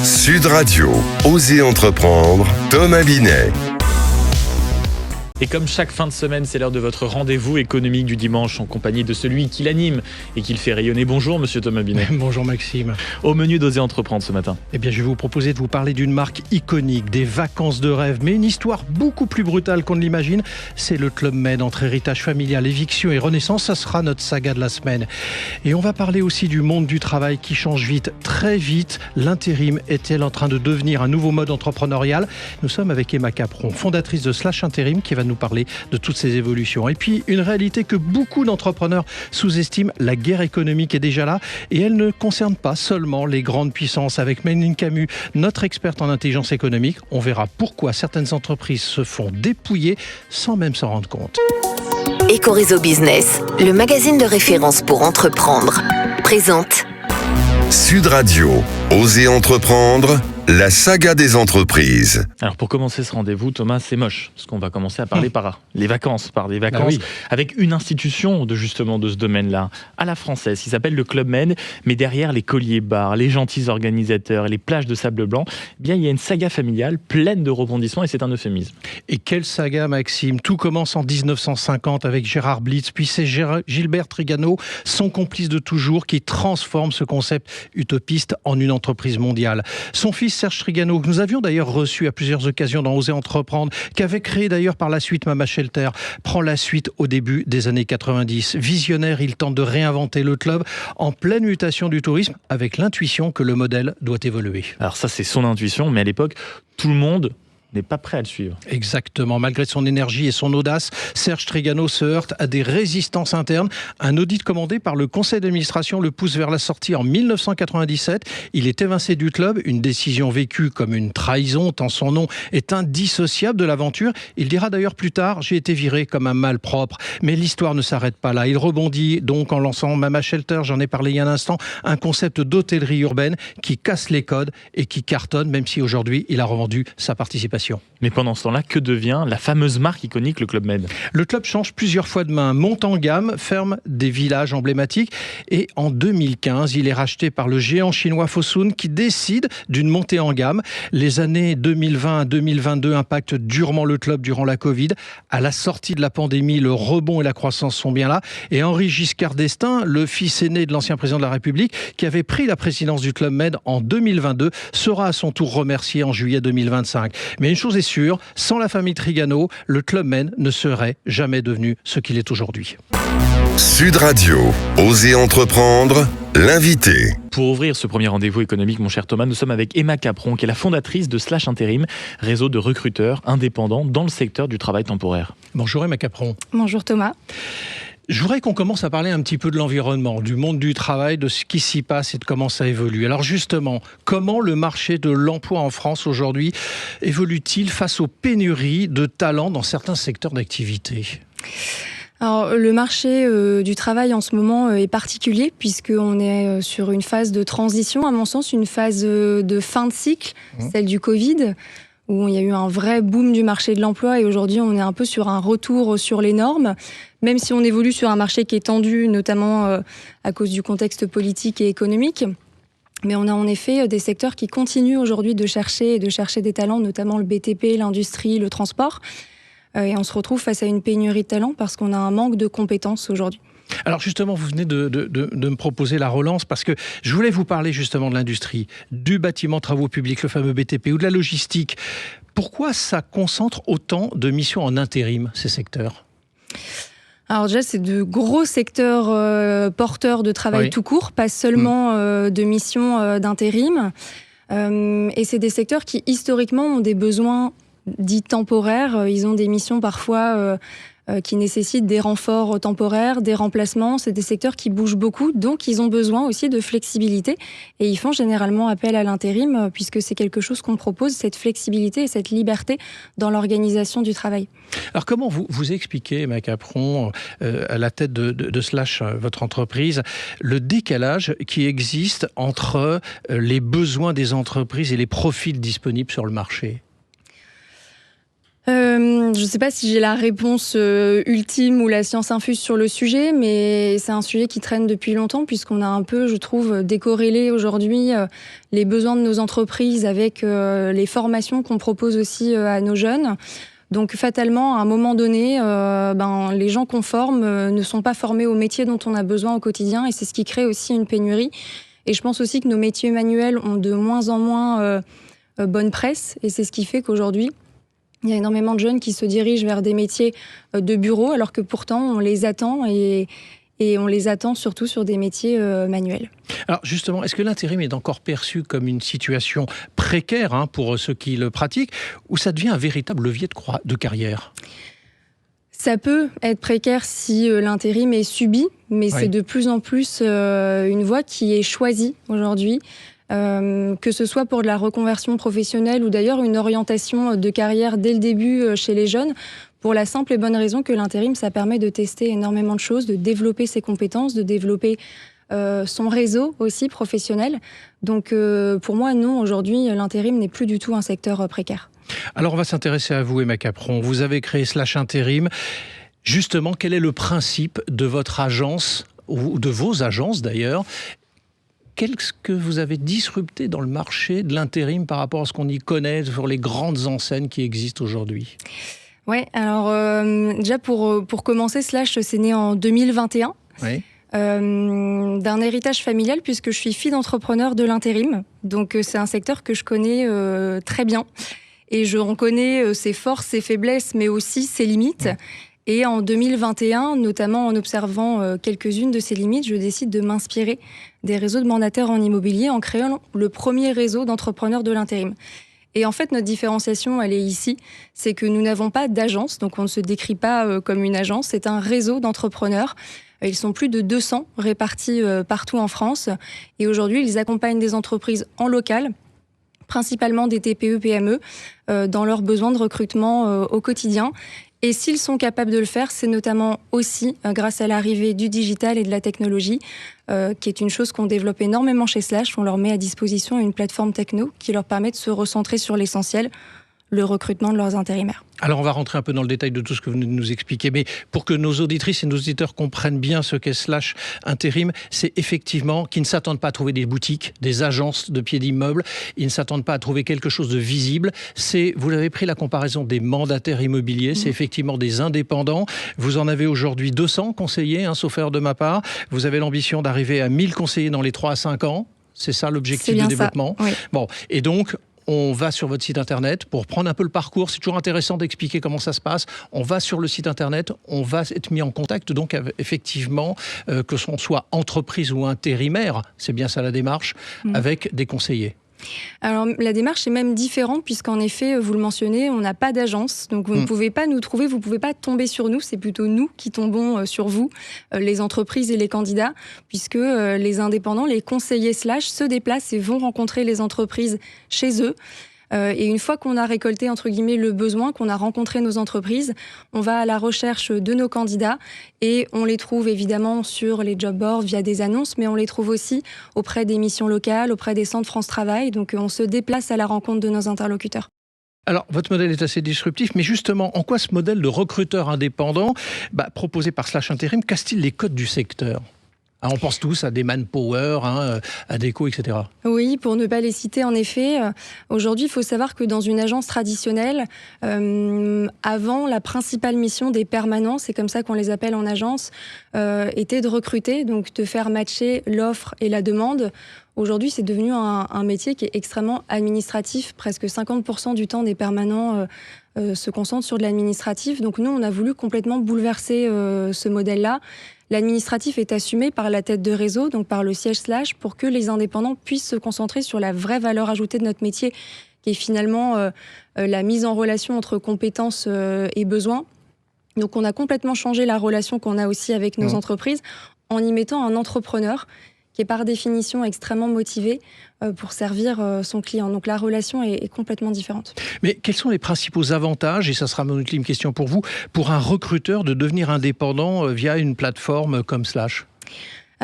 Sud Radio, Osez entreprendre, Thomas Binet. Et comme chaque fin de semaine, c'est l'heure de votre rendez-vous économique du dimanche en compagnie de celui qui l'anime et qui le fait rayonner. Bonjour Monsieur Thomas Binet. Bonjour Maxime. Au menu d'Osez entreprendre ce matin. Eh bien, je vais vous proposer de vous parler d'une marque iconique, des vacances de rêve, mais une histoire beaucoup plus brutale qu'on ne l'imagine. C'est le Club Med, entre héritage familial, éviction et renaissance. Ça sera notre saga de la semaine. Et on va parler aussi du monde du travail qui change vite, très vite. L'intérim est-elle en train de devenir un nouveau mode entrepreneurial? Nous sommes avec Emma Capron, fondatrice de Slash Intérim, qui va nous parler de toutes ces évolutions. Et puis, une réalité que beaucoup d'entrepreneurs sous-estiment, la guerre économique est déjà là et elle ne concerne pas seulement les grandes puissances. Avec Méline Camus, notre experte en intelligence économique, on verra pourquoi certaines entreprises se font dépouiller sans même s'en rendre compte. Ecoréseau Business, le magazine de référence pour entreprendre, présente Sud Radio, Osez entreprendre, la saga des entreprises. Alors pour commencer ce rendez-vous, Thomas, c'est moche, parce qu'on va commencer à parler par des vacances, avec une institution de ce domaine-là, à la française, qui s'appelle le Club Med, mais derrière les colliers-bars, les gentils organisateurs et les plages de sable blanc, eh bien il y a une saga familiale pleine de rebondissements et c'est un euphémisme. Et quelle saga, Maxime! Tout commence en 1950 avec Gérard Blitz, puis c'est Gilbert Trigano, son complice de toujours, qui transforme ce concept utopiste en une entreprise mondiale. Son fils Serge Trigano, que nous avions d'ailleurs reçu à plusieurs occasions dans Osez entreprendre, qu'avait créé d'ailleurs par la suite Mama Shelter, prend la suite au début des années 90. Visionnaire, il tente de réinventer le club en pleine mutation du tourisme, avec l'intuition que le modèle doit évoluer. Alors ça, c'est son intuition, mais à l'époque, tout le monde n'est pas prêt à le suivre. Exactement. Malgré son énergie et son audace, Serge Trigano se heurte à des résistances internes. Un audit commandé par le conseil d'administration le pousse vers la sortie en 1997. Il est évincé du club, une décision vécue comme une trahison tant son nom est indissociable de l'aventure. Il dira d'ailleurs plus tard « J'ai été viré comme un malpropre ». Mais l'histoire ne s'arrête pas là. Il rebondit donc en lançant Mama Shelter, j'en ai parlé il y a un instant, un concept d'hôtellerie urbaine qui casse les codes et qui cartonne, même si aujourd'hui il a revendu sa participation. Mais pendant ce temps-là, que devient la fameuse marque iconique, le Club Med? Le club change plusieurs fois de main, monte en gamme, ferme des villages emblématiques et en 2015, il est racheté par le géant chinois Fosun qui décide d'une montée en gamme. Les années 2020 à 2022 impactent durement le club durant la Covid. À la sortie de la pandémie, le rebond et la croissance sont bien là. Et Henri Giscard d'Estaing, le fils aîné de l'ancien président de la République, qui avait pris la présidence du Club Med en 2022, sera à son tour remercié en juillet 2025. Mais une chose est sûre, sans la famille Trigano, le Club Med ne serait jamais devenu ce qu'il est aujourd'hui. Sud Radio, Osez entreprendre, l'invité. Pour ouvrir ce premier rendez-vous économique, mon cher Thomas, nous sommes avec Emma Capron, qui est la fondatrice de Slash Intérim, réseau de recruteurs indépendants dans le secteur du travail temporaire. Bonjour Emma Capron. Bonjour Thomas. Je voudrais qu'on commence à parler un petit peu de l'environnement, du monde du travail, de ce qui s'y passe et de comment ça évolue. Alors justement, comment le marché de l'emploi en France aujourd'hui évolue-t-il face aux pénuries de talents dans certains secteurs d'activité ? Alors, le marché du travail en ce moment est particulier puisqu'on est sur une phase de transition, à mon sens, une phase de fin de cycle, celle du Covid, où il y a eu un vrai boom du marché de l'emploi et aujourd'hui on est un peu sur un retour sur les normes, même si on évolue sur un marché qui est tendu, notamment à cause du contexte politique et économique. Mais on a en effet des secteurs qui continuent aujourd'hui de chercher des talents, notamment le BTP, l'industrie, le transport. Et on se retrouve face à une pénurie de talents parce qu'on a un manque de compétences aujourd'hui. Alors justement, vous venez de me proposer la relance parce que je voulais vous parler justement de l'industrie, du bâtiment travaux publics, le fameux BTP, ou de la logistique. Pourquoi ça concentre autant de missions en intérim, ces secteurs ? Alors déjà, c'est de gros secteurs porteurs de travail tout court, pas seulement de missions d'intérim. Et c'est des secteurs qui, historiquement, ont des besoins dits temporaires. Ils ont des missions parfois qui nécessitent des renforts temporaires, des remplacements. C'est des secteurs qui bougent beaucoup, donc ils ont besoin aussi de flexibilité. Et ils font généralement appel à l'intérim, puisque c'est quelque chose qu'on propose, cette flexibilité et cette liberté dans l'organisation du travail. Alors comment vous expliquez, Emma Capron, à la tête de Slash, votre entreprise, le décalage qui existe entre les besoins des entreprises et les profils disponibles sur le marché ? Je ne sais pas si j'ai la réponse ultime ou la science infuse sur le sujet, mais c'est un sujet qui traîne depuis longtemps puisqu'on a un peu, je trouve, décorrélé aujourd'hui les besoins de nos entreprises avec les formations qu'on propose aussi à nos jeunes. Donc fatalement, à un moment donné, les gens qu'on forme ne sont pas formés au métier dont on a besoin au quotidien et c'est ce qui crée aussi une pénurie. Et je pense aussi que nos métiers manuels ont de moins en moins bonne presse et c'est ce qui fait qu'aujourd'hui, il y a énormément de jeunes qui se dirigent vers des métiers de bureau alors que pourtant on les attend et on les attend surtout sur des métiers manuels. Alors justement, est-ce que l'intérim est encore perçu comme une situation précaire pour ceux qui le pratiquent ou ça devient un véritable levier de carrière ? Ça peut être précaire si l'intérim est subi, mais c'est de plus en plus une voie qui est choisie aujourd'hui. Que ce soit pour de la reconversion professionnelle ou d'ailleurs une orientation de carrière dès le début chez les jeunes, pour la simple et bonne raison que l'intérim, ça permet de tester énormément de choses, de développer ses compétences, de développer son réseau aussi professionnel. Donc pour moi, non, aujourd'hui, l'intérim n'est plus du tout un secteur précaire. Alors on va s'intéresser à vous, Emma Capron. Vous avez créé Slash Intérim. Justement, quel est le principe de votre agence, ou de vos agences d'ailleurs ? Qu'est-ce que vous avez disrupté dans le marché de l'intérim par rapport à ce qu'on y connaît sur les grandes enseignes qui existent aujourd'hui ? Ouais, alors déjà pour commencer, Slash, c'est né en 2021. Oui. D'un héritage familial puisque je suis fille d'entrepreneur de l'intérim. Donc c'est un secteur que je connais très bien. Et je reconnais ses forces, ses faiblesses, mais aussi ses limites. Ouais. Et en 2021, notamment en observant quelques-unes de ces limites, je décide de m'inspirer des réseaux de mandataires en immobilier en créant le premier réseau d'entrepreneurs de l'intérim. Et en fait, notre différenciation, elle est ici, c'est que nous n'avons pas d'agence, donc on ne se décrit pas comme une agence, c'est un réseau d'entrepreneurs. Ils sont plus de 200 répartis partout en France. Et aujourd'hui, ils accompagnent des entreprises en local, principalement des TPE-PME, dans leurs besoins de recrutement au quotidien. Et s'ils sont capables de le faire, c'est notamment aussi grâce à l'arrivée du digital et de la technologie, qui est une chose qu'on développe énormément chez Slash. On leur met à disposition une plateforme techno qui leur permet de se recentrer sur l'essentiel, le recrutement de leurs intérimaires. Alors on va rentrer un peu dans le détail de tout ce que vous venez de nous expliquer, mais pour que nos auditrices et nos auditeurs comprennent bien ce qu'est Slash Intérim, c'est effectivement qu'ils ne s'attendent pas à trouver des boutiques, des agences de pieds d'immeubles, ils ne s'attendent pas à trouver quelque chose de visible. C'est, vous avez pris la comparaison des mandataires immobiliers, c'est effectivement des indépendants. Vous en avez aujourd'hui 200 conseillers, sauf erreur de ma part. Vous avez l'ambition d'arriver à 1000 conseillers dans les 3 à 5 ans. C'est ça l'objectif de développement. Oui. Bon, et donc on va sur votre site internet pour prendre un peu le parcours. C'est toujours intéressant d'expliquer comment ça se passe. On va sur le site internet, on va être mis en contact, donc effectivement, que ce soit entreprise ou intérimaire, c'est bien ça la démarche, avec des conseillers. Alors la démarche est même différente puisqu'en effet, vous le mentionnez, on n'a pas d'agence, donc vous ne pouvez pas nous trouver, vous ne pouvez pas tomber sur nous, c'est plutôt nous qui tombons sur vous, les entreprises et les candidats, puisque les indépendants, les conseillers Slash se déplacent et vont rencontrer les entreprises chez eux. Et une fois qu'on a récolté, entre guillemets, le besoin, qu'on a rencontré nos entreprises, on va à la recherche de nos candidats et on les trouve évidemment sur les job boards via des annonces, mais on les trouve aussi auprès des missions locales, auprès des centres France Travail. Donc on se déplace à la rencontre de nos interlocuteurs. Alors, votre modèle est assez disruptif, mais justement, en quoi ce modèle de recruteur indépendant, proposé par Slash Intérim, casse-t-il les codes du secteur ? On pense tous à des Manpower, à Déco, etc. Oui, pour ne pas les citer, en effet. Aujourd'hui, il faut savoir que dans une agence traditionnelle, avant, la principale mission des permanents, c'est comme ça qu'on les appelle en agence, était de recruter, donc de faire matcher l'offre et la demande. Aujourd'hui, c'est devenu un métier qui est extrêmement administratif. Presque 50% du temps des permanents se concentrent sur de l'administratif. Donc nous, on a voulu complètement bouleverser ce modèle-là. L'administratif est assumé par la tête de réseau, donc par le siège Slash, pour que les indépendants puissent se concentrer sur la vraie valeur ajoutée de notre métier, qui est finalement la mise en relation entre compétences et besoins. Donc on a complètement changé la relation qu'on a aussi avec nos entreprises en y mettant un entrepreneur qui est par définition extrêmement motivé pour servir son client. Donc la relation est complètement différente. Mais quels sont les principaux avantages, et ça sera mon ultime question pour vous, pour un recruteur de devenir indépendant via une plateforme comme Slash ?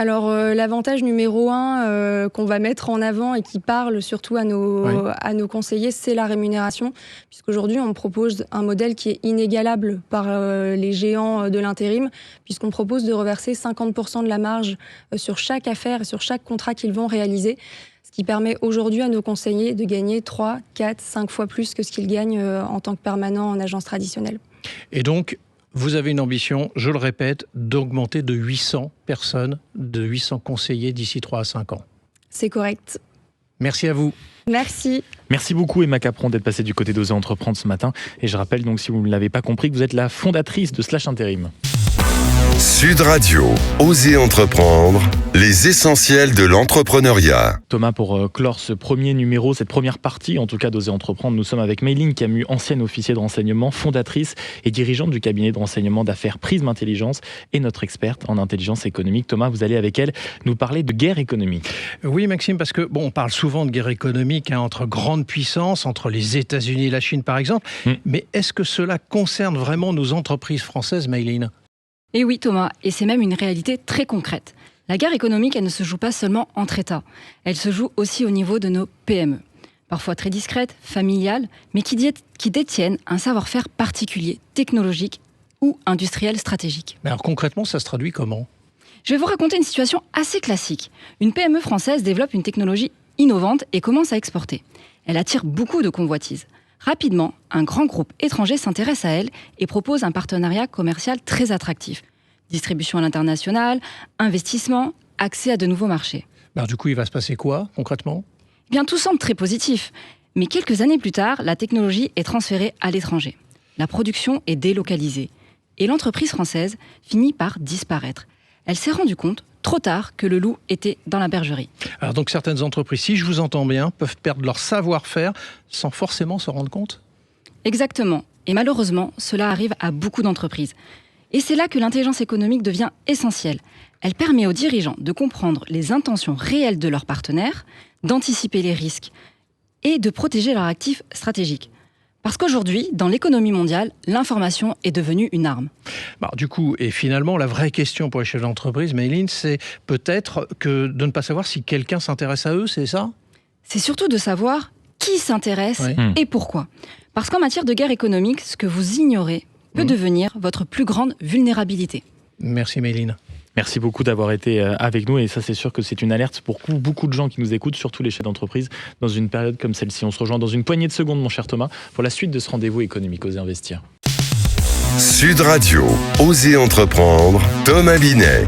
Alors, l'avantage numéro 1 qu'on va mettre en avant et qui parle surtout à nos conseillers, c'est la rémunération. Puisqu'aujourd'hui, on propose un modèle qui est inégalable par les géants de l'intérim, puisqu'on propose de reverser 50% de la marge sur chaque affaire et sur chaque contrat qu'ils vont réaliser. Ce qui permet aujourd'hui à nos conseillers de gagner 3, 4, 5 fois plus que ce qu'ils gagnent en tant que permanent en agence traditionnelle. Et donc, vous avez une ambition, je le répète, d'augmenter de 800 personnes, de 800 conseillers d'ici 3 à 5 ans. C'est correct. Merci à vous. Merci. Merci beaucoup Emma Capron d'être passée du côté d'Oser Entreprendre ce matin. Et je rappelle donc, si vous ne l'avez pas compris, que vous êtes la fondatrice de Slash Intérim. Sud Radio, Oser Entreprendre, les essentiels de l'entrepreneuriat. Thomas, pour clore ce premier numéro, cette première partie, en tout cas d'Oser Entreprendre, nous sommes avec Mayline Camus, ancienne officier de renseignement, fondatrice et dirigeante du cabinet de renseignement d'affaires Prisme Intelligence et notre experte en intelligence économique. Thomas, vous allez avec elle nous parler de guerre économique. Oui Maxime, parce que on parle souvent de guerre économique entre grandes puissances, entre les États-Unis et la Chine par exemple, mais est-ce que cela concerne vraiment nos entreprises françaises, Mayline ? Et oui Thomas, et c'est même une réalité très concrète. La guerre économique, elle ne se joue pas seulement entre États, elle se joue aussi au niveau de nos PME. Parfois très discrètes, familiales, mais qui détiennent un savoir-faire particulier, technologique ou industriel stratégique. Mais alors concrètement, ça se traduit comment ? Je vais vous raconter une situation assez classique. Une PME française développe une technologie innovante et commence à exporter. Elle attire beaucoup de convoitises. Rapidement, un grand groupe étranger s'intéresse à elle et propose un partenariat commercial très attractif. Distribution à l'international, investissement, accès à de nouveaux marchés. Alors du coup, il va se passer quoi concrètement ? Eh bien, tout semble très positif. Mais quelques années plus tard, la technologie est transférée à l'étranger. La production est délocalisée. Et l'entreprise française finit par disparaître. Elle s'est rendue compte, trop tard, que le loup était dans la bergerie. Alors donc certaines entreprises, si je vous entends bien, peuvent perdre leur savoir-faire sans forcément s'en rendre compte ? Exactement. Et malheureusement, cela arrive à beaucoup d'entreprises. Et c'est là que l'intelligence économique devient essentielle. Elle permet aux dirigeants de comprendre les intentions réelles de leurs partenaires, d'anticiper les risques et de protéger leurs actifs stratégiques. Parce qu'aujourd'hui, dans l'économie mondiale, l'information est devenue une arme. Bah, du coup, et finalement, la vraie question pour les chefs d'entreprise, Mayline, c'est peut-être que de ne pas savoir si quelqu'un s'intéresse à eux, c'est ça ? C'est surtout de savoir qui s'intéresse et pourquoi. Parce qu'en matière de guerre économique, ce que vous ignorez peut devenir votre plus grande vulnérabilité. Merci Mayline. Merci beaucoup d'avoir été avec nous et ça c'est sûr que c'est une alerte pour beaucoup de gens qui nous écoutent, surtout les chefs d'entreprise, dans une période comme celle-ci. On se rejoint dans une poignée de secondes mon cher Thomas pour la suite de ce rendez-vous économique Oser Investir. Sud Radio, Oser Entreprendre, Thomas Binet.